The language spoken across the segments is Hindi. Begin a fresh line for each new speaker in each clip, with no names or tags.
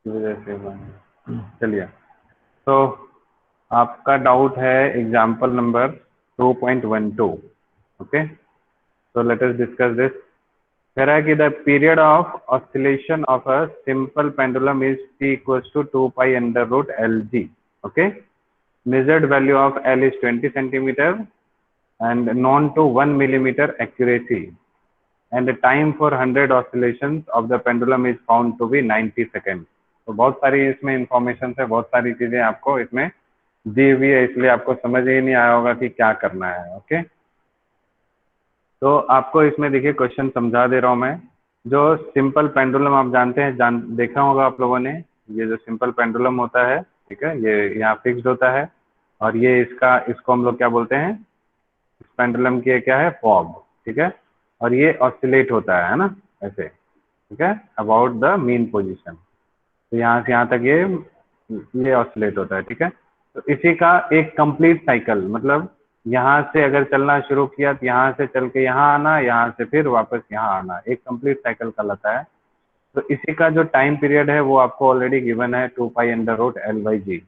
चलिए, तो आपका डाउट है example number 2.12. Okay, so let us discuss this. कह रहा है कि the period of oscillation of a simple pendulum is t equals to 2 pi under root Lg. Okay, measured value of L is 20 centimeter and known to 1 millimeter accuracy, and the time for 100 oscillations of the pendulum is found to be 90 seconds. तो बहुत सारी इसमें इंफॉर्मेशन है, बहुत सारी चीजें आपको इसमें दी हुई है, इसलिए आपको समझ ही नहीं आया होगा कि क्या करना है. ओके, तो आपको इसमें देखिए क्वेश्चन समझा दे रहा हूं मैं. जो सिंपल पेंडुलम आप जानते हैं, देखा होगा आप लोगों ने. ये जो सिंपल पेंडुलम होता है, ठीक है, ये यहाँ फिक्स्ड होता है, और ये इसको हम लोग क्या बोलते हैं, इस पेंडुलम की क्या है, फॉब. ठीक है, और ये ऑसिलेट होता है ना, ऐसे. ठीक है, अबाउट द मीन पोजीशन. तो यहाँ से यहाँ तक ये ऑसिलेट होता है. ठीक है, तो इसी का एक कंप्लीट साइकिल, मतलब यहाँ से अगर चलना शुरू किया तो यहाँ से चल के यहाँ आना, यहाँ से फिर वापस यहाँ आना, एक कंप्लीट साइकिल कहलाता है. तो इसी का जो टाइम पीरियड है वो आपको ऑलरेडी गिवन है 2 पाई अंडर रूट L/G.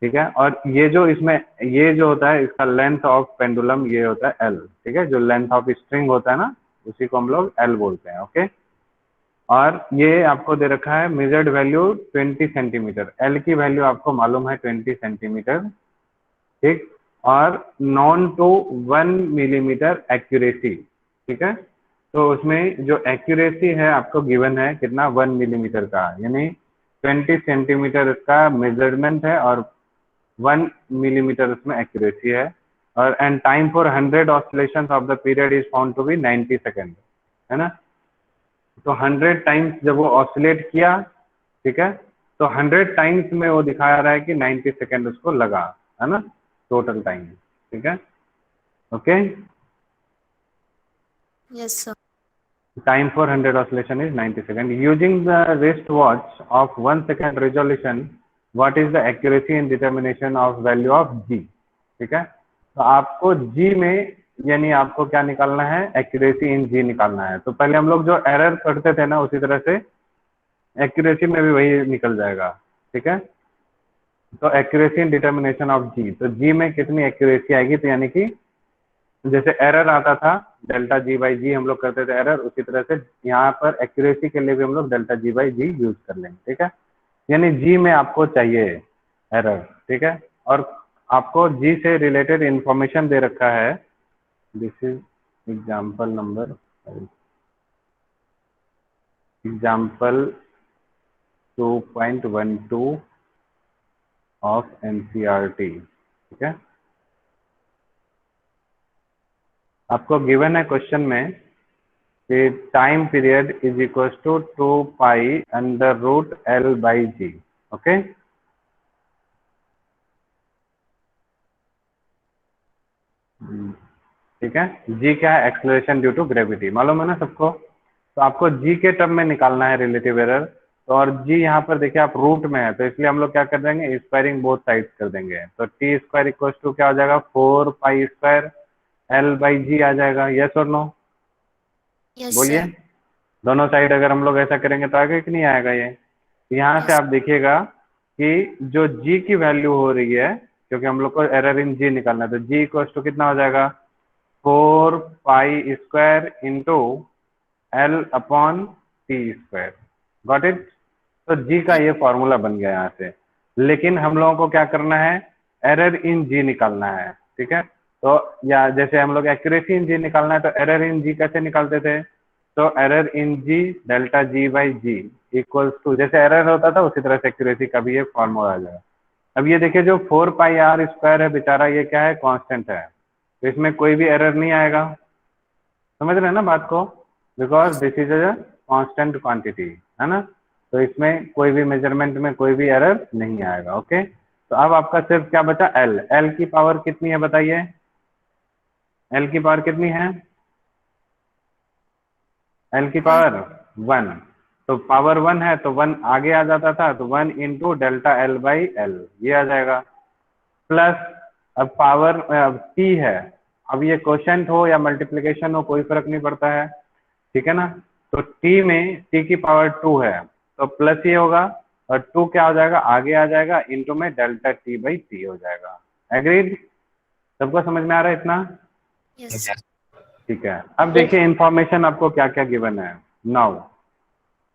ठीक है, और ये जो इसमें ये जो होता है, इसका लेंथ ऑफ पेंडुलम ये होता है L. ठीक है, जो लेंथ ऑफ स्ट्रिंग होता है ना, उसी को हम लोग L बोलते हैं. ओके, और ये आपको दे रखा है मेजर्ड वैल्यू 20 सेंटीमीटर. L की वैल्यू आपको मालूम है 20 सेंटीमीटर. ठीक, और नॉन टू 1 मिलीमीटर एक्यूरेसी. ठीक है, तो उसमें जो एक्यूरेसी है आपको गिवन है कितना, 1 मिलीमीटर का, यानी 20 सेंटीमीटर इसका मेजरमेंट है और 1 मिलीमीटर उसमें एक्यूरेसी है. और end time for 100 oscillation of the period is found to be 90 second. है ना, तो 100 टाइम्स जब वो ऑसिलेट किया, ठीक है, तो 100 टाइम्स में वो दिखा रहा है कि 90 सेकेंड उसको लगा, है ना, टोटल टाइम. ठीक है, okay.
Yes, sir.
Time for 100 oscillation is 90 seconds. Using the wristwatch of 1 second resolution, what is the accuracy in determination of value of G? ठीक है, तो आपको G में यानी आपको क्या निकालना है, एक्यूरेसी इन G निकालना है. तो पहले हम लोग जो एरर करते थे ना, उसी तरह से एक्यूरेसी में भी वही निकल जाएगा. ठीक है, तो accuracy in determination of G, तो G में कितनी एक्यूरेसी आएगी, तो यानी कि जैसे एरर आता था डेल्टा G/G हम लोग करते थे एरर, उसी तरह से यहाँ पर एक्यूरेसी के लिए भी हम लोग डेल्टा G/G यूज कर लेंगे. ठीक है, यानी G में आपको चाहिए एरर. ठीक है, और आपको G से रिलेटेड इंफॉर्मेशन दे रखा है. This is example number, example 2.12 of NCERT. ठीक है, आपको गिवन है क्वेश्चन में कि time period is equal to 2 pi under root L/G. Okay, ठीक है. G क्या है, एक्सेलरेशन ड्यू टू ग्रेविटी, मालूम है ना सबको. तो आपको G के टर्म में निकालना है रिलेटिव एरर. तो और G यहाँ पर देखिए आप रूट में है, तो इसलिए हम लोग क्या कर देंगे, स्क्वायरिंग बोथ साइड्स कर देंगे. तो t स्क्वायर इक्वल टू क्या हो जाएगा, 4 पाई स्क्वायर L/G आ जाएगा. यस और नो,
Yes,
बोलिए.
sir.
दोनों साइड अगर हम लोग ऐसा करेंगे तो आगे कि नहीं आएगा ये. यहाँ से
Yes.
आप देखिएगा कि जो G की वैल्यू हो रही है, क्योंकि हम लोग को एरर इन G निकालना है, तो G इक्वल टू कितना हो जाएगा, 4 pi square into L upon T square. Got it. तो G का ये फॉर्मूला बन गया यहाँ से. लेकिन हम लोगों को क्या करना है, एरर इन G निकालना है. ठीक है, तो या जैसे हम लोग एक्यूरेसी इन G निकालना है, तो एरर इन G कैसे निकालते थे, तो error in G delta G/G equals to, जैसे एरर होता था उसी तरह से एक्यूरेसी का भी ये फॉर्मूला आ जाएगा. अब ये देखिए जो 4 पाई R स्क्वायर है बेचारा, ये क्या है, कांस्टेंट है, तो इसमें कोई भी एरर नहीं आएगा. समझ रहे हैं ना बात को, because this is a constant quantity, है ना. तो इसमें कोई भी मेजरमेंट में कोई भी एरर नहीं आएगा. ओके, तो अब आपका सिर्फ क्या बचा, L की पावर कितनी है बताइए, L की पावर कितनी है, L की पावर 1. तो पावर 1 है तो 1 आगे आ जाता था, तो 1 इंटू डेल्टा L/L ये आ जाएगा. प्लस अब पावर T है, अब ये क्वोशंट हो या मल्टीप्लिकेशन हो कोई फर्क नहीं पड़ता है. ठीक है ना, तो T में T की पावर 2 है, तो प्लस ये होगा, और 2 क्या हो जाएगा, आगे आ जाएगा, इनटू में डेल्टा टी बाई टी हो जाएगा। एग्रीड? सबको समझ में आ रहा है इतना?
Yes.
ठीक है। अब देखिए इंफॉर्मेशन आपको क्या क्या गिवन है। नाउ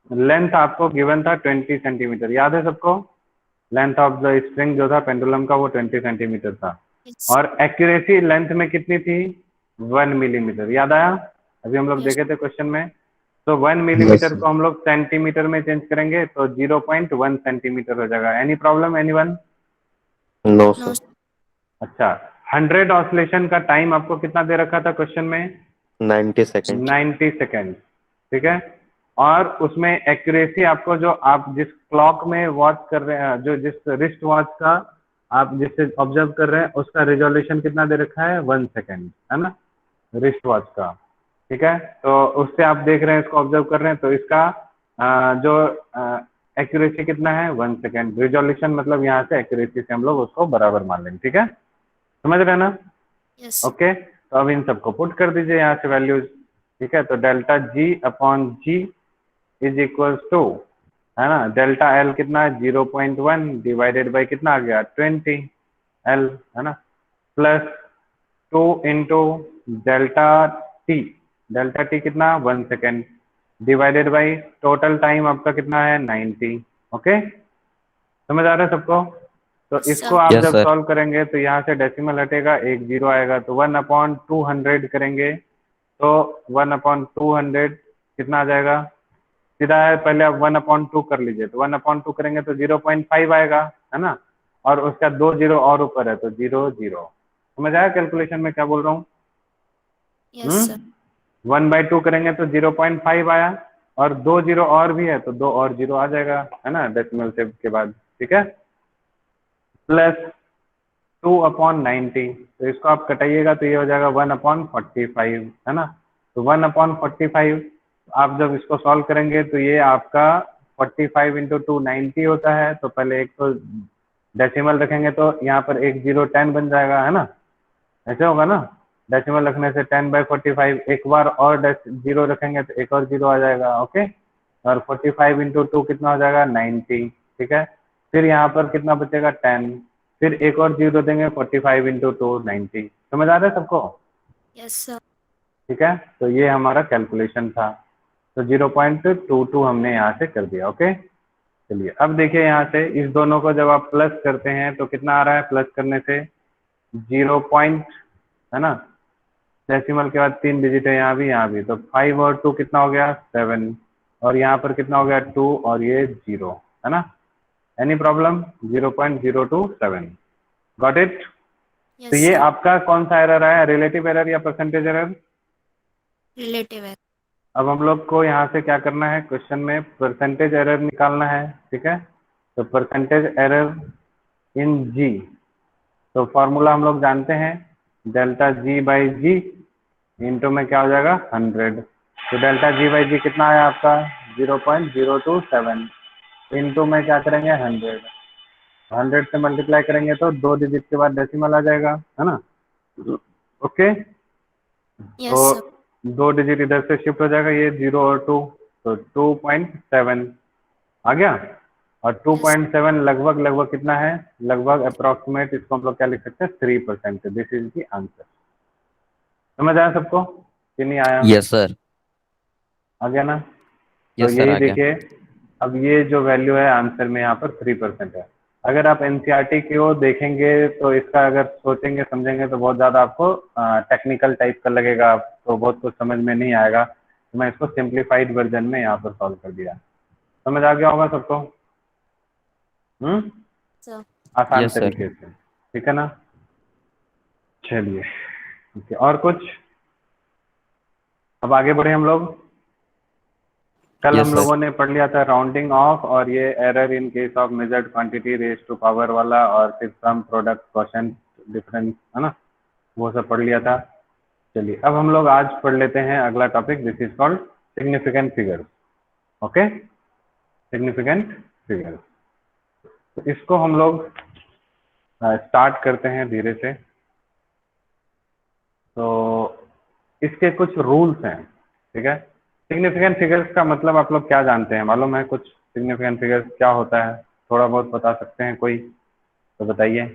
लेंथ आपको गिवन था 20 सेंटीमीटर, याद है सबको? लेंथ ऑफ द स्प्रिंग जो था पेंडुलम का वो 20 सेंटीमीटर था।
Yes.
और एक्यूरेसी लेंथ में कितनी थी? 1 मिलीमीटर, याद आया? अभी हम लोग
Yes.
देखे थे क्वेश्चन में। तो 1 मिलीमीटर को हम लोग सेंटीमीटर में चेंज करेंगे तो 0.1 सेंटीमीटर हो जाएगा। Any problem anyone?
No
No.
Sir.
अच्छा, 100 ऑसिलेशन का टाइम आपको कितना दे रखा था क्वेश्चन में?
90 सेकेंड।
90 सेकेंड, ठीक है। और उसमें एक्यूरेसी आपको जो आप जिस क्लॉक में वॉच कर रहे हैं, जो जिस रिस्ट वॉच का आप जिससे ऑब्जर्व कर रहे हैं, उसका रिजोल्यूशन कितना दे रखा है? 1 सेकेंड, है ना, रिस्ट वॉच का। ठीक है, तो उससे आप देख रहे हैं, इसको ऑब्जर्व कर रहे हैं, तो इसका जो एक्यूरेसी कितना है? 1 सेकेंड। रिजोल्यूशन मतलब यहाँ से एक्यूरेसी से हम लोग उसको बराबर मान लेंगे। ठीक है, समझ रहे हैं ना?
Yes.
ओके, तो अब इन सबको पुट कर दीजिए यहाँ से वैल्यूज। ठीक है, तो delta G upon G is equal to, है ना, डेल्टा एल कितना है? 0.1 डिवाइडेड बाई कितना आ गया? 20 एल, है ना, plus 2 into delta T. Delta T कितना? 1 second divided by total time आपका कितना है? 90। ओके, समझ आ रहा है सबको? तो इसको
Sir.
आप
Yes,
जब
sir.
सॉल्व करेंगे तो यहाँ से डेसिमल हटेगा, एक जीरो आएगा, तो 1/200 करेंगे तो 1/200 कितना आ जाएगा? सीधा है, पहले आप 1/2 कर लीजिए, तो 1/2 करेंगे तो 0.5 आएगा, है ना, और उसका 2 जीरो और ऊपर है तो 0 0। समझ आया कैलकुलेशन में क्या बोल रहा हूँ?
Yes, sir.
1/2 करेंगे तो 0.5 आया, और 2 जीरो और भी है तो 2 और जीरो आ जाएगा, है ना, डेसिमल से के बाद। ठीक है, प्लस 2/90, तो इसको आप कटाइएगा तो ये हो जाएगा 1/45, है ना। तो 1/45 आप जब इसको सॉल्व करेंगे तो ये आपका 45 इंटू 2 90 होता है। तो पहले एक तो डेसिमल रखेंगे तो यहाँ पर एक जीरो 10 बन जाएगा, है ना, ऐसे होगा ना। डेसिमल रखने से 10/45, एक बार और जीरो रखेंगे तो एक और जीरो आ जाएगा। ओके, और 45 इंटू 2 कितना हो जाएगा? 90। ठीक है, फिर यहाँ पर कितना बचेगा? 10, फिर एक और जीरो देंगे, 45 इंटू 2 90। समझ आ रहा है सबको?
Yes, sir.
ठीक है, तो ये हमारा कैलकुलेशन था। तो 0.22 हमने यहाँ से कर दिया। ओके, चलिए अब देखिए यहाँ से इस दोनों को जब आप प्लस करते हैं तो कितना आ रहा है? प्लस करने से 0 पॉइंट, है ना, डेसिमल के बाद 3 डिजिट है यहाँ भी, तो 5 और 2 कितना हो गया? 7, और यहाँ पर कितना हो गया? 2 और ये 0, है ना। Any problem? 0.027, got it? तो
Yes,
ये
sir.
आपका कौन सा एरर आया? रिलेटिव एरर या परसेंटेज एरर?
Relative error.
अब हम लोग को यहाँ से क्या करना है, क्वेश्चन में परसेंटेज एरर निकालना है। ठीक है, तो परसेंटेज एरर इन जी, तो फॉर्मूला हम लोग जानते हैं, delta G by G into में क्या हो जाएगा? 100। तो डेल्टा जी बाई जी कितना आया आपका? 0.027 इंटू में क्या करेंगे? 100। 100 से मल्टीप्लाई करेंगे तो 2 डिजिट के बाद डेसिमल आ जाएगा, है ना। Okay,
Yes, sir.
तो 2 डिजिट इधर से शिफ्ट हो जाएगा, ये 0 और 2, तो 2.7 आ गया। और
Yes.
2.7 लगभग लगभग कितना है? लगभग अप्रोक्सीमेट, इसको हम लोग क्या लिख सकते हैं? 3%। This is the answer. समझ आया सबको कि नहीं आया?
Yes sir.
आ गया ना? तो
यस सर,
यही
आ गया।
देखिए, अब ये जो वैल्यू है आंसर में यहाँ पर 3% है। अगर आप एनसीईआरटी की ओर देखेंगे तो इसका अगर सोचेंगे समझेंगे तो बहुत ज़्यादा आपको टेक्निकल टाइप का लगेगा, तो बहुत कुछ समझ में नहीं आएगा। तो मैं इसको सिंप्लीफाइड वर्जन में यहाँ पर सॉल्व कर दिया। समझ आ गया होगा सबको?
Sir.
आसान
यस सर।
तरीके से, ठीक है ना। चलिए, ओके, और कुछ? अब आगे बढ़े हम लोग। कल
यस
हम
सर।
लोगों ने पढ़ लिया था राउंडिंग ऑफ, और ये error in case of measured quantity raise to power वाला, और फिर सम प्रोडक्ट क्वोशंट डिफरेंस, है ना, वो सब पढ़ लिया था। चलिए अब हम लोग आज पढ़ लेते हैं अगला topic, this is called significant figures. Okay, significant figures, तो इसको हम लोग स्टार्ट करते हैं धीरे से। तो इसके कुछ रूल्स हैं, ठीक है। सिग्निफिकेंट फिगर्स का मतलब आप लोग क्या जानते हैं? मालूम है कुछ? सिग्निफिकेंट फिगर्स क्या होता है? थोड़ा बहुत बता सकते हैं कोई तो बताइए।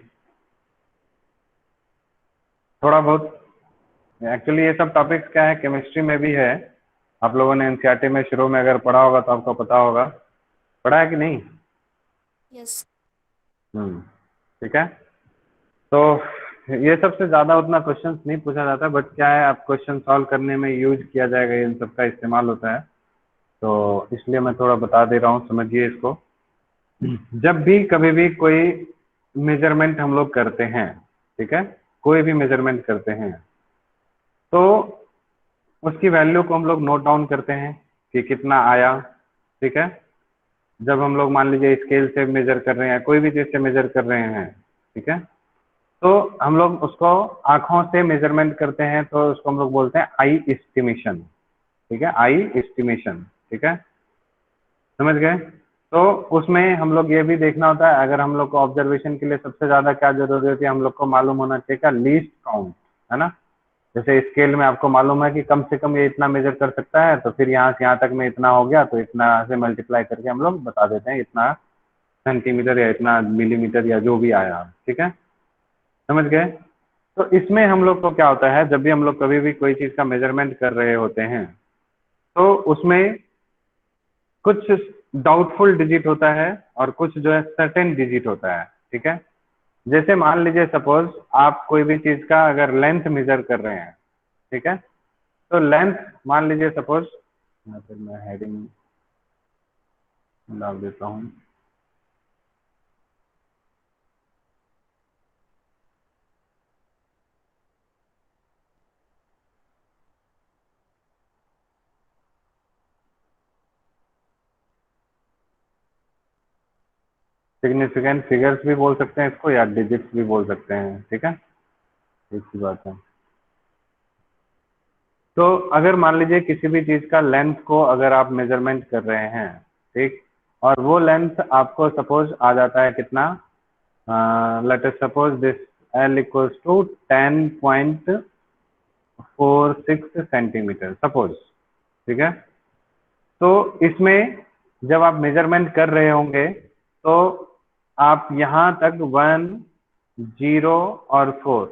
थोड़ा बहुत, एक्चुअली ये सब टॉपिक्स क्या है, केमिस्ट्री में भी है। आप लोगों ने एनसीईआरटी में शुरू में अगर पढ़ा होगा तो आपको पता होगा, पढ़ा है कि नहीं?
यस।
ठीक है। तो ये सबसे ज्यादा उतना क्वेश्चंस नहीं पूछा जाता, बट क्या है, आप क्वेश्चन सॉल्व करने में यूज किया जाएगा, इन सब का इस्तेमाल होता है, तो इसलिए मैं थोड़ा बता दे रहा हूँ, समझिए इसको। जब भी कभी भी कोई मेजरमेंट हम लोग करते हैं, ठीक है, कोई भी मेजरमेंट करते हैं तो उसकी वैल्यू को हम लोग नोट डाउन करते हैं कि कितना आया, ठीक है। जब हम लोग मान लीजिए स्केल से मेजर कर रहे हैं, कोई भी चीज से मेजर कर रहे हैं, ठीक है, तो हम लोग उसको आंखों से मेजरमेंट करते हैं, तो उसको हम लोग बोलते हैं आई एस्टिमेशन, ठीक है, आई एस्टिमेशन, ठीक है, समझ गए। तो उसमें हम लोग ये भी देखना होता है, अगर हम लोग को ऑब्जर्वेशन के लिए सबसे ज्यादा क्या जरूरी होती है, हम लोग को मालूम होना चाहिए क्या, लीस्ट काउंट, है ना। जैसे स्केल में आपको मालूम है कि कम से कम ये इतना मेजर कर सकता है, तो फिर यहाँ से यहाँ तक में इतना हो गया, तो इतना से मल्टीप्लाई करके हम लोग बता देते हैं इतना सेंटीमीटर या इतना मिलीमीटर या जो भी आया, ठीक है, समझ गए। तो इसमें हम लोग को क्या होता है, जब भी हम लोग कभी भी कोई चीज का मेजरमेंट कर रहे होते हैं तो उसमें कुछ डाउटफुल डिजिट होता है और कुछ जो है सर्टेन डिजिट होता है, ठीक है। जैसे मान लीजिए सपोज आप कोई भी चीज का अगर लेंथ मेजर कर रहे हैं, ठीक है, तो लेंथ मान लीजिए सपोज, फिर मैं हेडिंग डाल देता हूँ, सिग्निफिकेंट फिगर्स भी बोल सकते हैं इसको या डिजिट्स भी बोल सकते हैं, ठीक है, एक ही बात है। तो अगर मान लीजिए किसी भी चीज का लेंथ को अगर आप मेजरमेंट कर रहे हैं, ठीक, और वो लेंथ आपको सपोज आ जाता है कितना, let us suppose this L equals to 10.46 centimetre suppose, ठीक है। तो इसमें जब आप मेजरमेंट कर रहे होंगे तो आप यहाँ तक 1, 0 और 4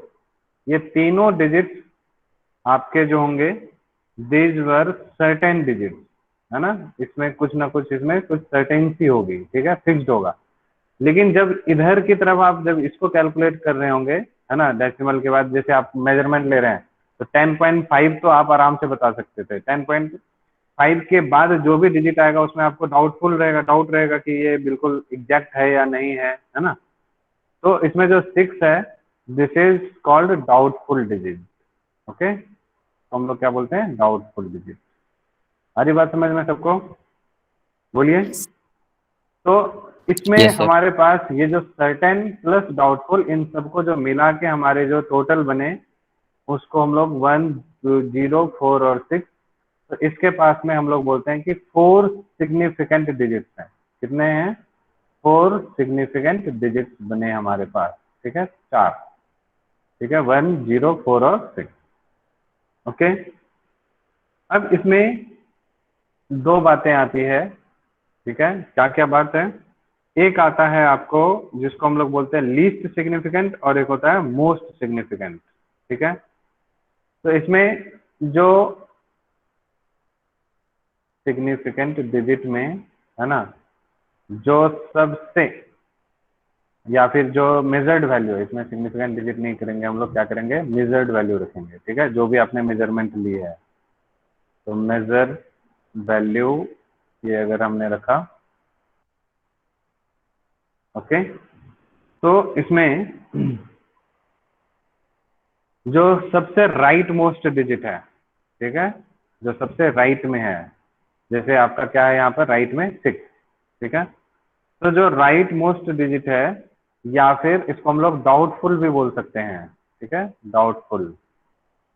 ये तीनों डिजिट्स आपके जो होंगे, दीज वर सर्टेन डिजिट्स, है ना, इसमें कुछ ना कुछ, इसमें कुछ सर्टेनिटी होगी, ठीक है, फिक्स्ड होगा। लेकिन जब इधर की तरफ आप जब इसको कैलकुलेट कर रहे होंगे, है ना, डेसिमल के बाद जैसे आप मेजरमेंट ले रहे हैं, तो 10.5 तो आप आराम से बता सकते थे, 10.5 के बाद जो भी डिजिट आएगा उसमें आपको डाउटफुल रहेगा, डाउट रहेगा कि ये बिल्कुल एग्जैक्ट है या नहीं है ना। तो इसमें जो 6 है, this is called doubtful digit, okay, तो हम लोग क्या बोलते हैं, डाउटफुल डिजिट। आ रही बात समझ में सबको? बोलिए।
यस।
तो इसमें
Yes, sir.
हमारे पास ये जो सर्टेन प्लस डाउटफुल, इन सबको जो मिला के हमारे जो टोटल बने, उसको हम लोग 1, 0, 4 और 6, तो इसके पास में हम लोग बोलते हैं कि 4 सिग्निफिकेंट डिजिट्स हैं। कितने हैं? 4 सिग्निफिकेंट डिजिट्स बने हमारे पास, ठीक है, 4, ठीक है, 1, 0, 4 और 6, ओके। अब इसमें दो बातें आती है, ठीक है, क्या क्या बात है, एक आता है आपको जिसको हम लोग बोलते हैं लीस्ट सिग्निफिकेंट और एक होता है मोस्ट सिग्निफिकेंट, ठीक है। तो इसमें जो सिग्निफिकेंट डिजिट में, है ना, जो सबसे या फिर जो मेजर्ड वैल्यू है, इसमें सिग्निफिकेंट डिजिट नहीं करेंगे हम लोग, क्या करेंगे, मेजर्ड वैल्यू रखेंगे, ठीक है, जो भी आपने मेजरमेंट ली है, तो मेजर वैल्यू ये अगर हमने रखा, ओके, तो इसमें जो सबसे राइट मोस्ट डिजिट है, ठीक है, जो सबसे राइट में है, जैसे आपका क्या है यहाँ पर राइट में 6, ठीक है, तो जो राइट मोस्ट डिजिट है, या फिर इसको हम लोग डाउटफुल भी बोल सकते हैं, ठीक है, डाउटफुल,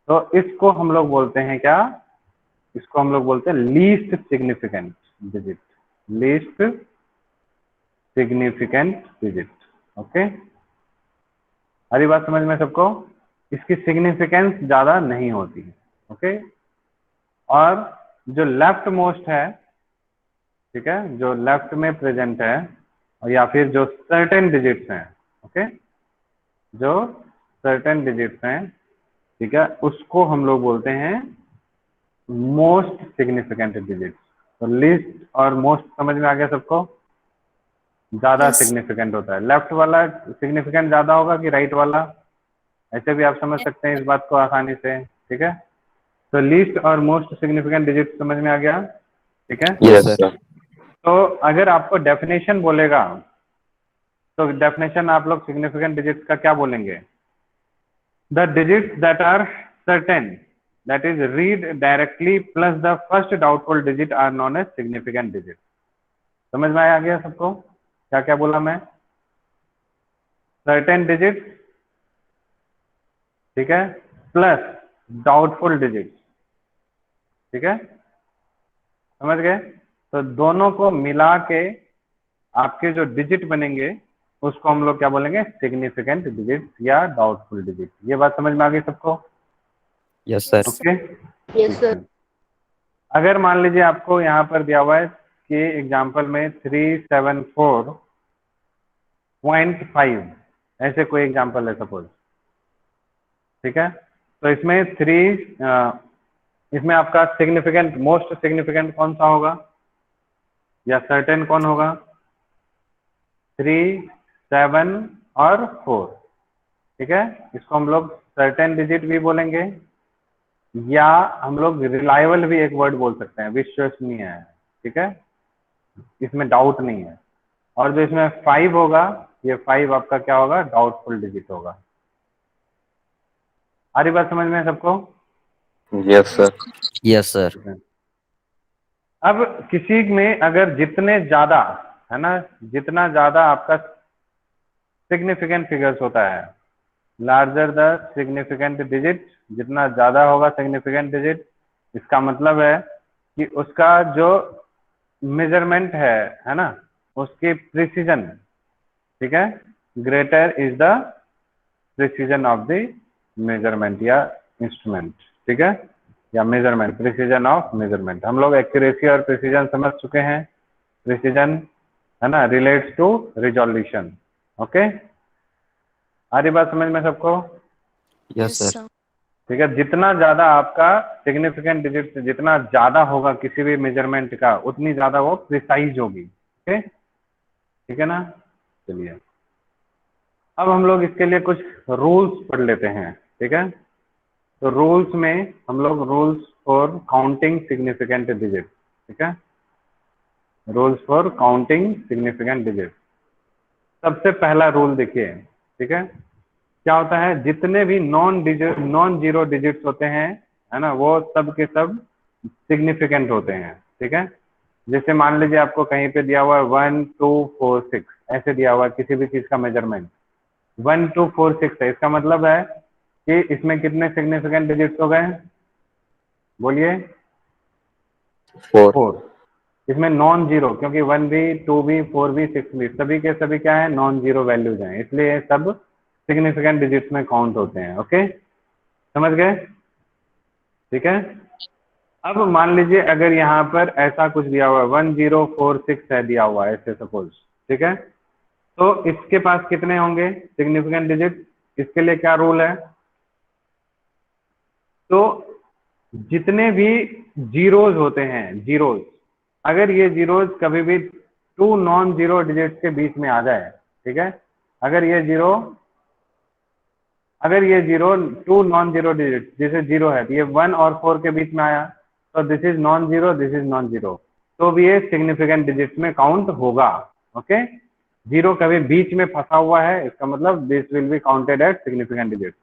तो इसको हम लोग बोलते हैं क्या, इसको हम लोग बोलते हैं least significant digit, least significant digit, okay. हरी बात समझ में सबको? इसकी सिग्निफिकेंस ज्यादा नहीं होती है, ओके। और जो लेफ्ट मोस्ट है, ठीक है, जो लेफ्ट में प्रेजेंट है, और या फिर जो सर्टेन डिजिट्स हैं, ओके, जो सर्टेन डिजिट्स हैं, ठीक है, उसको हम लोग बोलते हैं मोस्ट सिग्निफिकेंट डिजिट्स। तो लीस्ट और मोस्ट समझ में आ गया सबको? ज्यादा
Yes.
सिग्निफिकेंट होता है, लेफ्ट वाला सिग्निफिकेंट ज्यादा होगा कि राइट वाला, ऐसे भी आप समझ सकते हैं इस बात को आसानी से, ठीक है। तो लीस्ट और मोस्ट सिग्निफिकेंट डिजिट समझ में आ गया, ठीक है।
Yes, sir.
तो अगर आपको डेफिनेशन बोलेगा तो डेफिनेशन आप लोग सिग्निफिकेंट डिजिट्स का क्या बोलेंगे? The digits that are certain, that is read directly plus the first doubtful digit are known as significant digit। समझ में आ गया सबको क्या क्या बोला मैं? सर्टेन डिजिट, ठीक है, प्लस डाउटफुल डिजिट, ठीक है, समझ गए? तो दोनों को मिला के आपके जो डिजिट बनेंगे उसको हम लोग क्या बोलेंगे? सिग्निफिकेंट डिजिट या डाउटफुल डिजिट। ये बात समझ में आ गई सबको?
Yes, sir.
Okay,
Yes, sir.
अगर मान लीजिए आपको यहाँ पर दिया हुआ है कि एग्जाम्पल में 374.5 ऐसे कोई एग्जाम्पल है सपोज, ठीक है। तो इसमें इसमें आपका सिग्निफिकेंट मोस्ट सिग्निफिकेंट कौन सा होगा या सर्टेन कौन होगा? 3, 7 और 4, ठीक है। इसको हम लोग सर्टेन डिजिट भी बोलेंगे या हम लोग रिलायबल भी एक वर्ड बोल सकते हैं, विश्वसनीय है, ठीक है, इसमें डाउट नहीं है। और जो इसमें 5 होगा, ये 5 आपका क्या होगा? डाउटफुल डिजिट होगा। आ रही बात समझ में सबको?
Yes, sir.
Yes, sir.
अब किसी में अगर जितने ज्यादा, है ना, जितना ज्यादा आपका सिग्निफिकेंट फिगर्स होता है, लार्जर द सिग्निफिकेंट डिजिट, जितना ज्यादा होगा सिग्निफिकेंट डिजिट, इसका मतलब है कि उसका जो मेजरमेंट है ना, उसकी प्रिसीजन, ठीक है, greater is the precision of the measurement या इंस्ट्रूमेंट, ठीक है, या मेजरमेंट, प्रिसीजन ऑफ मेजरमेंट। हम लोग एक्यूरेसी और प्रिसीजन समझ चुके हैं। प्रिसीजन, है ना, रिलेट्स टू रिजोल्यूशन। ओके, आ रही बात समझ में सबको?
Yes, sir.
ठीक है, जितना ज्यादा आपका सिग्निफिकेंट डिजिट जितना ज्यादा होगा किसी भी मेजरमेंट का, उतनी ज्यादा वो प्रिसाइज होगी। ओके, ठीक है ना। चलिए अब हम लोग इसके लिए कुछ रूल्स पढ़ लेते हैं, ठीक है। तो रूल्स में हम लोग rules for counting significant digit, ठीक है, rules for counting significant digit. सबसे पहला रूल देखिए, ठीक है, क्या होता है? जितने भी नॉन जीरो डिजिट्स होते हैं, है ना, वो सब के सब सिग्निफिकेंट होते हैं, ठीक है। जैसे मान लीजिए आपको कहीं पे दिया हुआ है 1 2 4 6, ऐसे दिया हुआ है किसी भी चीज का मेजरमेंट 1 2 4 6 है, इसका मतलब है कि इसमें कितने सिग्निफिकेंट डिजिट्स हो गए? बोलिए।
4.
4। इसमें नॉन जीरो, क्योंकि 1 भी 2 भी 4 भी 6 भी सभी के सभी क्या है? नॉन जीरो वैल्यूज हैं, इसलिए ये सब सिग्निफिकेंट डिजिट्स में काउंट होते हैं। ओके, समझ गए? ठीक है। अब मान लीजिए अगर यहाँ पर ऐसा कुछ दिया हुआ है 1046 है दिया हुआ है ऐसे सपोज, ठीक है, तो इसके पास कितने होंगे सिग्निफिकेंट डिजिट? इसके लिए क्या रूल है? तो जितने भी जीरोज होते हैं, जीरोज, अगर ये जीरोज कभी भी 2 नॉन जीरो डिजिट्स के बीच में आ जाए, ठीक है, अगर ये जीरो 2 नॉन जीरो डिजिट जैसे जीरो है, ये 1 और 4 के बीच में आया, तो this is non zero, this is non zero, तो भी ये सिग्निफिकेंट डिजिट में काउंट होगा। ओके, जीरो कभी बीच में फंसा हुआ है, इसका मतलब this will be counted as significant digit.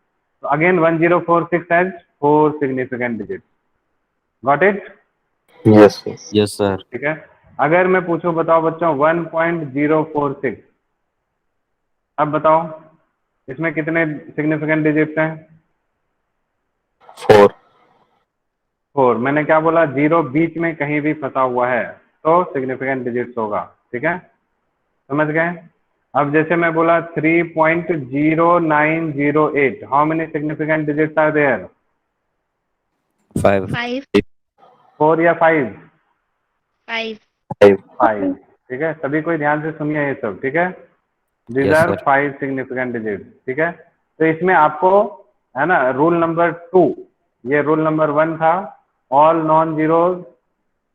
तो again 1046 has 4 significant digit. Got it?
Yes, sir.
Yes, sir.
ठीक है। अगर मैं पूछूं, बताओ बच्चों 1.046, अब बताओ इसमें कितने सिग्निफिकेंट डिजिट्स हैं?
4.
4। मैंने क्या बोला? जीरो बीच में कहीं भी फंसा हुआ है तो सिग्निफिकेंट डिजिट्स होगा, ठीक है, समझ गए? अब जैसे मैं बोला 3.0908, how many significant digits are there?
5.
5.
4 या 5?
5.
5.
5। ठीक है, सभी कोई ध्यान से सुनिए ये सब, ठीक है। These
Yes,
are
sir.
5 significant digit, ठीक है। तो इसमें आपको है ना रूल नंबर 2, ये रूल नंबर 1 था, all non zero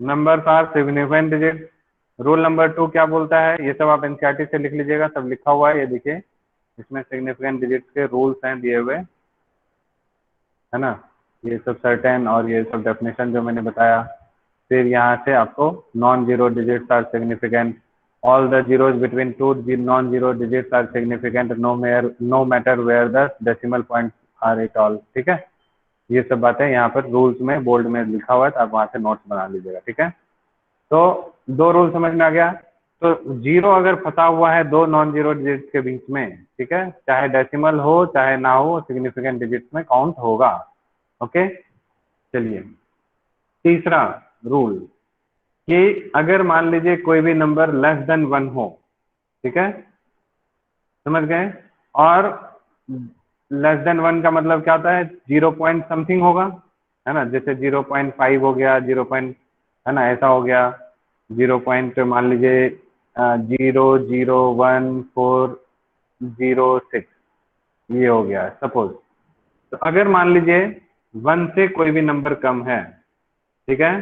numbers are significant digit. Rule number 2 क्या बोलता है, ये सब आप एनसीईआरटी से लिख लीजिएगा, सब लिखा हुआ है, ये देखिए इसमें सिग्निफिकेंट डिजिट्स के रूल्स हैं दिए हुए, है ना, ये सब सर्टेन और ये सब डेफिनेशन जो मैंने बताया। फिर यहाँ से आपको non zero digits are significant, all the zeros between two non zero digits are significant, no matter where the decimal point are it all, ठीक है। ये सब बातें यहाँ पर रूल्स में बोल्ड में लिखा हुआ है, तो आप वहाँ से नोट्स बना लीजिएगा, ठीक है। तो 2 रूल समझ में आ गया। तो जीरो अगर फंसा हुआ है 2 नॉन जीरो डिजिट्स के बीच में, ठीक है, चाहे डेसिमल हो चाहे ना हो, सिग्निफिकेंट डिजिट्स में काउंट होगा। ओके, चलिए तीसरा रूल कि अगर मान लीजिए कोई भी नंबर लेस देन 1 हो, ठीक है, समझ गए, और लेस देन 1 का मतलब क्या होता है, 0 पॉइंट समथिंग होगा, है ना, जैसे 0.5 हो गया, 0 पॉइंट, है ना, ऐसा हो गया, 0 पॉइंट मान लीजिए 0.01406, ये हो गया सपोज। तो अगर मान लीजिए 1 से कोई भी नंबर कम है, ठीक है,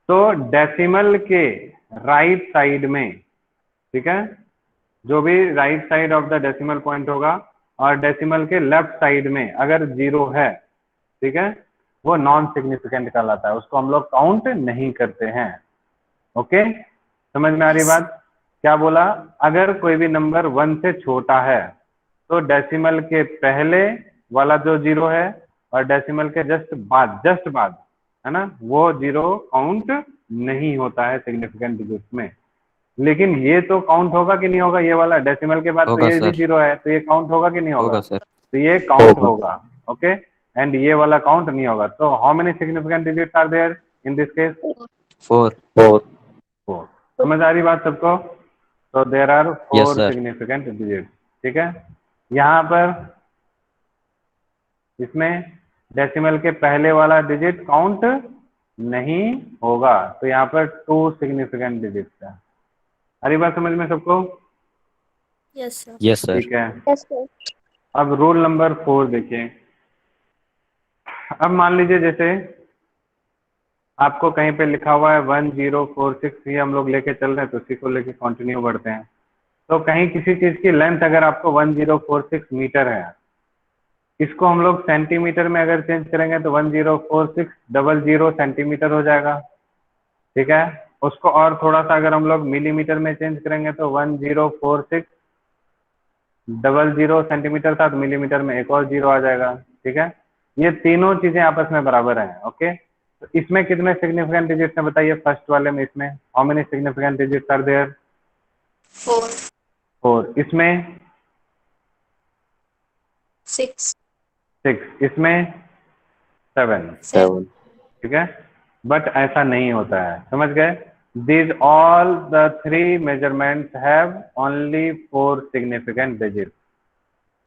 तो डेसिमल के राइट साइड में, ठीक है, जो भी right side of the decimal point होगा और डेसिमल के लेफ्ट साइड में अगर 0 है, ठीक है, वो नॉन सिग्निफिकेंट कहलाता है, उसको हम लोग काउंट नहीं करते हैं। ओके, समझ में आ रही
Yes.
बात। क्या बोला, अगर कोई भी नंबर 1 से छोटा है तो डेसिमल के पहले वाला जो 0 है और डेसिमल के जस्ट बाद, है ना, वो 0 काउंट नहीं होता है सिग्निफिकेंट डिजिट्स में। लेकिन ये तो काउंट होगा कि नहीं होगा, ये वाला डेसिमल के बाद तो
होगा
ये भी
सर,
0 है, तो ये काउंट होगा कि नहीं होगा,
होगा सर,
तो ये काउंट
होगा।
होगा। ओके, एंड ये वाला काउंट नहीं होगा। तो how many significant digits are there in this case,
4. 4.
4। समझ आ रही बात सबको। तो there are
Yes,
4
sir.
Significant digit, ठीक है। यहाँ पर इसमें डेसिमल के पहले वाला डिजिट काउंट नहीं होगा, तो यहाँ पर 2 सिग्निफिकेंट डिजिट्स है। अरे बात समझ में सबको,
Yes, sir.
Yes, sir.
ठीक है।
Yes, sir.
अब रूल नंबर 4 देखिए। अब मान लीजिए जैसे आपको कहीं पे लिखा हुआ है 1046, ये हम लोग लेके चल रहे हैं, तो उसी को लेके कंटिन्यू बढ़ते हैं। तो कहीं किसी चीज की लेंथ अगर आपको 1046 मीटर है, इसको हम लोग सेंटीमीटर में अगर चेंज करेंगे तो 104600 सेंटीमीटर हो जाएगा, ठीक है। उसको और थोड़ा सा अगर हम लोग मिलीमीटर में चेंज करेंगे तो 104600 सेंटीमीटर था, तो मिलीमीटर में एक और 0 आ जाएगा, ठीक है। ये तीनों चीजें आपस में बराबर हैं। ओके, तो इसमें कितने सिग्निफिकेंट डिजिट्स हैं बताइए, फर्स्ट वाले में, इसमें how many significant digits are there,
4.
4। इसमें
6.
6। इसमें 7,
7.
7.
ठीक है। बट ऐसा नहीं होता है, समझ गए। These all the 3 measurements have only 4 significant digit,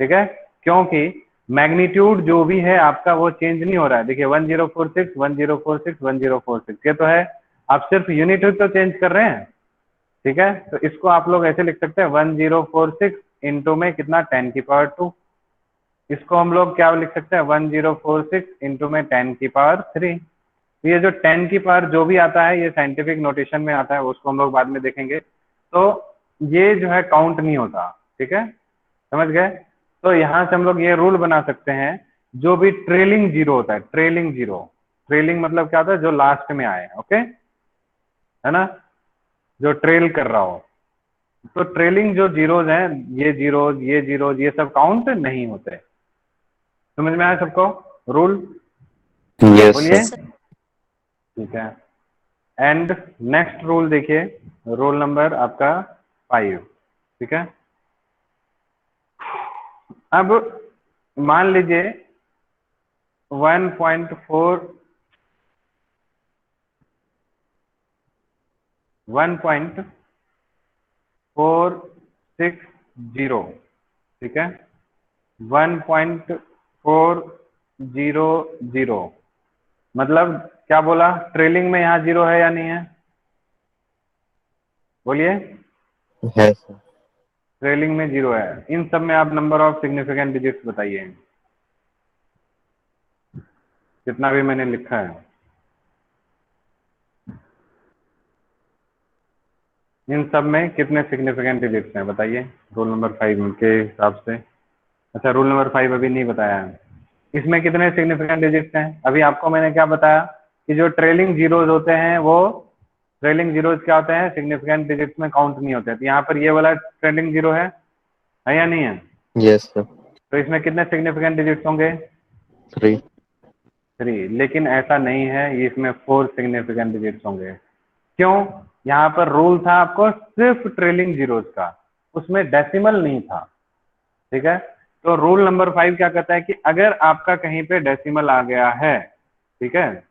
ठीक है, क्योंकि मैग्नीट्यूड जो भी है आपका वो चेंज नहीं हो रहा है। देखिए 1046 1046 1046 ये तो है, आप सिर्फ यूनिट ही तो चेंज कर रहे हैं, ठीक है। तो इसको आप लोग ऐसे लिख सकते हैं 1046 इंटू में कितना 10 की पावर 2, इसको हम लोग क्या लिख सकते हैं 1046 इंटू में 10 की पावर 3। तो ये जो 10 की पावर जो भी आता है ये साइंटिफिक नोटेशन में आता है, उसको हम लोग बाद में देखेंगे। तो ये जो है काउंट नहीं होता, ठीक है, समझ गए। तो यहाँ से हम लोग ये रूल बना सकते हैं, जो भी ट्रेलिंग 0 होता है, ट्रेलिंग 0, ट्रेलिंग मतलब क्या होता है, जो लास्ट में आए, ओके, है ना, जो ट्रेल कर रहा हो। तो ट्रेलिंग जो जीरोज हैं, ये जीरोज ये जीरोज ये सब काउंट नहीं होते। समझ में आया सबको रूल,
Yes,
बोलिए,
sir.
ठीक है। एंड नेक्स्ट रूल देखिए, रूल नंबर आपका 5, ठीक है। अब मान लीजिए 1.460, ठीक है, 1.400, मतलब क्या बोला, ट्रेलिंग में यहाँ 0 है या नहीं है, बोलिए।
है सर।
ट्रेलिंग में 0 है। इन सब में आप नंबर ऑफ सिग्निफिकेंट डिजिट्स बताइए, जितना भी मैंने लिखा है इन सब में कितने सिग्निफिकेंट डिजिट्स हैं बताइए, रोल नंबर 5 के हिसाब से। अच्छा, रोल नंबर 5 अभी नहीं बताया है। इसमें कितने सिग्निफिकेंट डिजिट्स हैं? अभी आपको मैंने क्या बताया कि जो ट्रेलिंग जीरोज होते हैं वो ट्रेलिंग जीरोज क्या होते हैं, सिग्निफिकेंट डिजिट्स में काउंट नहीं होते। तो यहाँ पर ये वाला ट्रेलिंग जीरो है या नहीं है?
Yes sir.
तो इसमें कितने सिग्निफिकेंट डिजिट्स होंगे?
3।
3। लेकिन ऐसा नहीं है, ये इसमें 4 सिग्निफिकेंट डिजिट्स होंगे। क्यों? यहाँ पर रूल था आपको सिर्फ ट्रेलिंग जीरोज का, उसमें डेसिमल नहीं था। ठीक है, तो रूल नंबर 5 क्या कहता है कि अगर आपका कहीं पे डेसिमल आ गया है, ठीक है,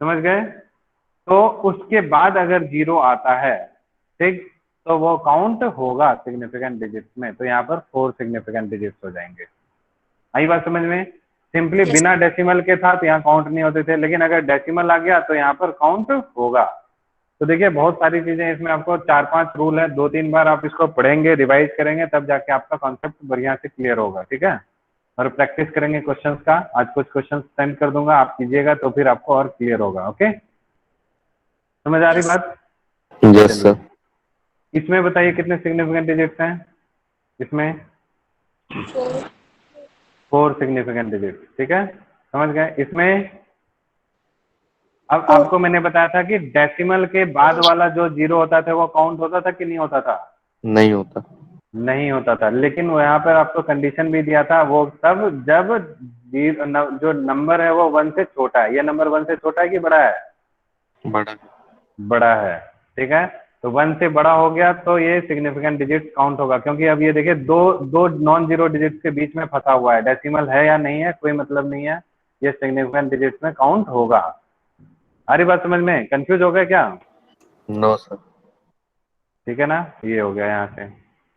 समझ गए, तो उसके बाद अगर 0 आता है, ठीक, तो वो काउंट होगा सिग्निफिकेंट डिजिट्स में। तो यहाँ पर 4 सिग्निफिकेंट डिजिट्स हो जाएंगे। आई बात समझ में? Simply
Yes.
बिना डेसिमल के था तो यहाँ काउंट नहीं होते थे, लेकिन अगर डेसिमल आ गया तो यहाँ पर काउंट होगा। तो देखिए बहुत सारी चीजें इसमें, आपको 4-5 रूल है, 2-3 बार आप इसको पढ़ेंगे, रिवाइज करेंगे, तब जाके आपका कॉन्सेप्ट बढ़िया से क्लियर होगा। ठीक है, और प्रैक्टिस करेंगे क्वेश्चंस का। आज कुछ क्वेश्चंस सेंड कर दूंगा, आप कीजिएगा तो फिर आपको और क्लियर होगा। ओके, समझ आ रही
Yes.
बात?
Yes sir.
इसमें बताइए कितने सिग्निफिकेंट डिजिट्स हैं? इसमें
4.
4 सिग्निफिकेंट डिजिट्स। ठीक है, समझ गए? इसमें अब
4.
आपको मैंने बताया था कि डेसिमल के बाद वाला जो 0 होता था वो काउंट होता था कि नहीं होता था?
नहीं होता।
नहीं होता था, लेकिन वो यहाँ पर आपको कंडीशन भी दिया था, वो तब जब जो नंबर है वो 1 से छोटा है। ये नंबर 1 से छोटा है कि बड़ा है?
बड़ा।
बड़ा है। ठीक है, तो 1 से बड़ा हो गया तो ये सिग्निफिकेंट डिजिट काउंट होगा, क्योंकि अब ये देखिए दो नॉन जीरो डिजिट्स के बीच में फंसा हुआ है, डेसिमल है या नहीं है कोई मतलब नहीं है, ये सिग्निफिकेंट डिजिट्स में काउंट होगा। आ रही बात समझ में? कंफ्यूज हो गया क्या?
No sir.
ठीक है ना, ये हो गया यहाँ से।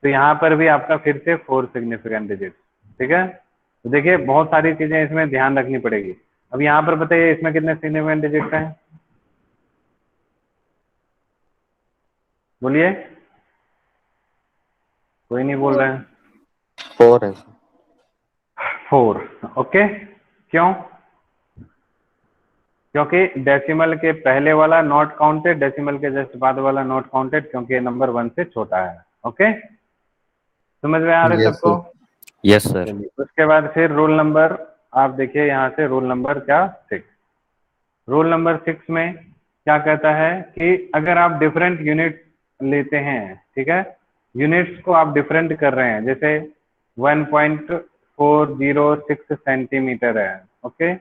तो यहाँ पर भी आपका फिर से 4 सिग्निफिकेंट डिजिट। ठीक है, तो देखिए बहुत सारी चीजें इसमें ध्यान रखनी पड़ेगी। अब यहाँ पर बताइए इसमें कितने सिग्निफिकेंट डिजिट हैं? बोलिए, कोई नहीं बोल रहे हैं।
4 है सर।
4। ओके, क्यों? क्योंकि डेसिमल के पहले वाला नॉट काउंटेड, डेसिमल के जस्ट बाद वाला नॉट काउंटेड, क्योंकि ये नंबर 1 से छोटा है। ओके, समझ में आ रहे
यस
सबको?
सर।
Yes, sir.
चलिए, उसके बाद फिर रोल नंबर, आप देखिए यहाँ से रोल नंबर क्या 6। रोल नंबर 6 में क्या कहता है कि अगर आप डिफरेंट यूनिट लेते हैं, ठीक है, यूनिट्स को आप डिफरेंट कर रहे हैं, जैसे 1.406 सेंटीमीटर है, ओके,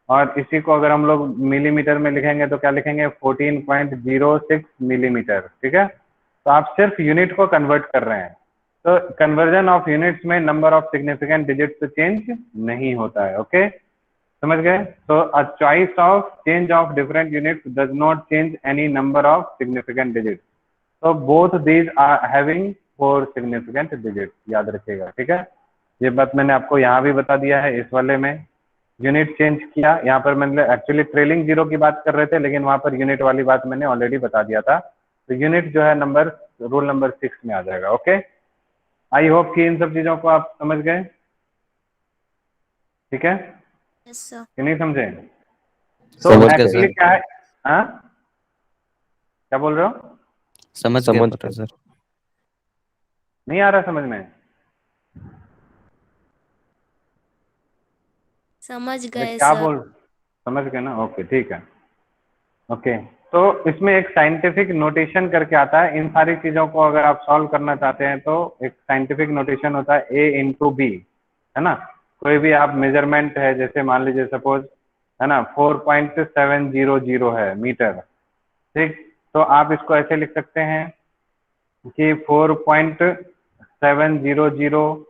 और इसी को अगर हम लोग मिलीमीटर में लिखेंगे तो क्या लिखेंगे? 14.06 मिलीमीटर। ठीक है, तो आप सिर्फ यूनिट को कन्वर्ट कर रहे हैं, तो कन्वर्जन ऑफ यूनिट्स में number of significant digits change नहीं होता है। ओके, समझ गए? तो a choice of change of different units does not change any number of significant digits. तो both these are having 4 significant digits, याद रखिएगा। ठीक है, ये बात मैंने आपको यहाँ भी बता दिया है। इस वाले में यूनिट चेंज किया, यहाँ पर मैंने एक्चुअली ट्रेलिंग जीरो की बात कर रहे थे, लेकिन वहां पर यूनिट वाली बात मैंने ऑलरेडी बता दिया था। तो यूनिट जो है नंबर रोल नंबर 6 में आ जाएगा। ओके, आई होप कि इन सब चीजों को आप समझ गए। ठीक है
Yes, sir.
कि नहीं समझे? तो
समझ गए
एक्चुअली
सर।
क्या है, हाँ क्या बोल रहे हो?
समझ गए
समझ
प्रोफेसर।
नहीं आ रहा समझ में?
समझ
अरे
गए
क्या
सर.
बोल, समझ गए ना? ओके, ठीक है। ओके, तो इसमें एक साइंटिफिक नोटेशन करके आता है। इन सारी चीजों को अगर आप सॉल्व करना चाहते हैं तो एक साइंटिफिक नोटेशन होता है A/B, है ना। कोई भी आप मेजरमेंट है, जैसे मान लीजिए सपोज, है ना, 4.700 है मीटर, ठीक, तो आप इसको ऐसे लिख सकते हैं कि 4.700,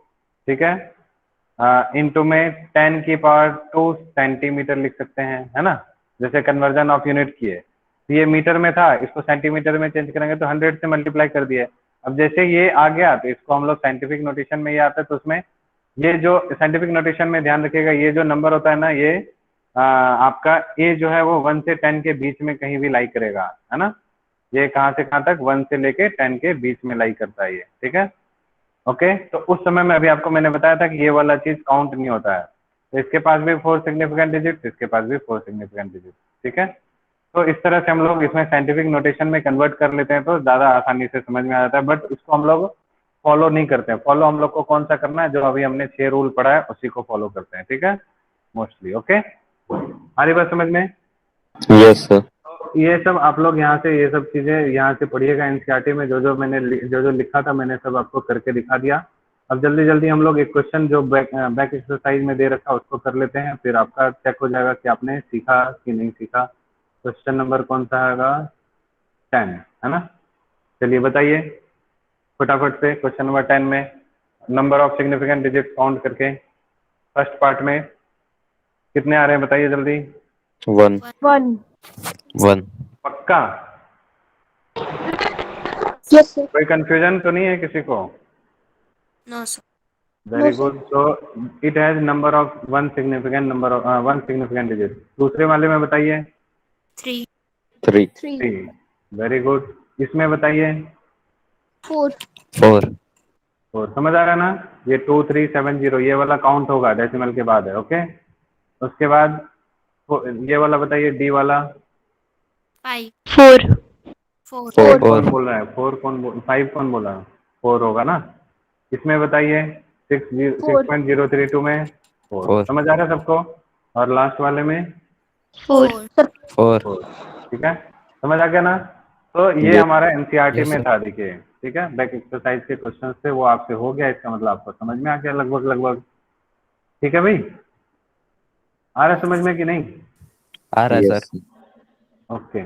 ठीक है, इंटू में 10⁻² सेंटीमीटर लिख सकते हैं, है ना। जैसे कन्वर्जन ऑफ यूनिट किए, तो ये मीटर में था, इसको सेंटीमीटर में चेंज करेंगे तो 100 से मल्टीप्लाई कर दिए। अब जैसे ये आ गया तो इसको हम लोग साइंटिफिक नोटेशन में ये आता है, तो उसमें ये जो साइंटिफिक नोटेशन में ध्यान रखिएगा, ये जो नंबर होता है ना, ये आपका ए जो है वो 1 से 10 के बीच में कहीं भी लाई करेगा, है ना। ये कहाँ से कहाँ तक 1 से लेके 10 के बीच में लाई करता है ये, ठीक है। ओके, तो उस समय में अभी आपको मैंने बताया था कि ये वाला चीज काउंट नहीं होता है। तो इसके पास भी 4 सिग्निफिकेंट डिजिट, इसके पास भी 4 सिग्निफिकेंट डिजिट, ठीक है। तो इस तरह से हम लोग इसमें साइंटिफिक नोटेशन में कन्वर्ट कर लेते हैं तो ज्यादा आसानी से समझ में आ जाता है, बट इसको हम लोग फॉलो नहीं करते हैं। फॉलो हम लोग को कौन सा करना है, जो अभी हमने 6 रूल पढ़ा है उसी को फॉलो करते हैं, ठीक है, मोस्टली। ओके, आ रही बात समझ में?
Yes sir.
तो ये सब आप लोग यहाँ से ये सब चीजें यहाँ से पढ़िएगा। एनसीईआरटी में जो जो मैंने जो जो लिखा था मैंने सब आपको करके दिखा दिया। अब जल्दी जल्दी हम लोग एक क्वेश्चन जो बैक एक्सरसाइज में दे रखा उसको कर लेते हैं, फिर आपका चेक हो जाएगा कि आपने सीखा कि नहीं सीखा। क्वेश्चन नंबर कौन सा है? 10 है ना। चलिए बताइए फटाफट से क्वेश्चन नंबर 10 में number of significant digit count करके फर्स्ट पार्ट में कितने आ रहे हैं बताइए जल्दी।
1
1
1
पक्का?
यस सर
कोई कंफ्यूजन तो नहीं है किसी को?
No sir
very good. So it has number of 1 significant digit. दूसरे वाले में बताइए।
3
3
3। Very good. इसमें बताइए।
4
4
4। समझ आ रहा है ना? ये 2 3 7 0 ये वाला काउंट होगा, डेसिमल के बाद है। ओके, उसके बाद ये वाला बताइए, डी वाला।
5 4
फाइव
4
कौन बोल रहा है? 5 कौन बोला? 4 होगा ना। इसमें बताइए 6.032 में 4।
4
समझ आ रहा है सबको? और लास्ट वाले में
4
4
4। ठीक है, समझ आ गया ना? तो ये
Yes.
हमारा एनसीईआरटी
Yes,
में
sir.
था, देखिए, ठीक है। बैक एक्सरसाइज के क्वेश्चन से वो आपसे हो गया, इसका मतलब आपको समझ में आ गया लगभग लगभग। ठीक है भाई, आ रहा है समझ में कि नहीं?
आ रहा है
Yes.
सर।
ओके।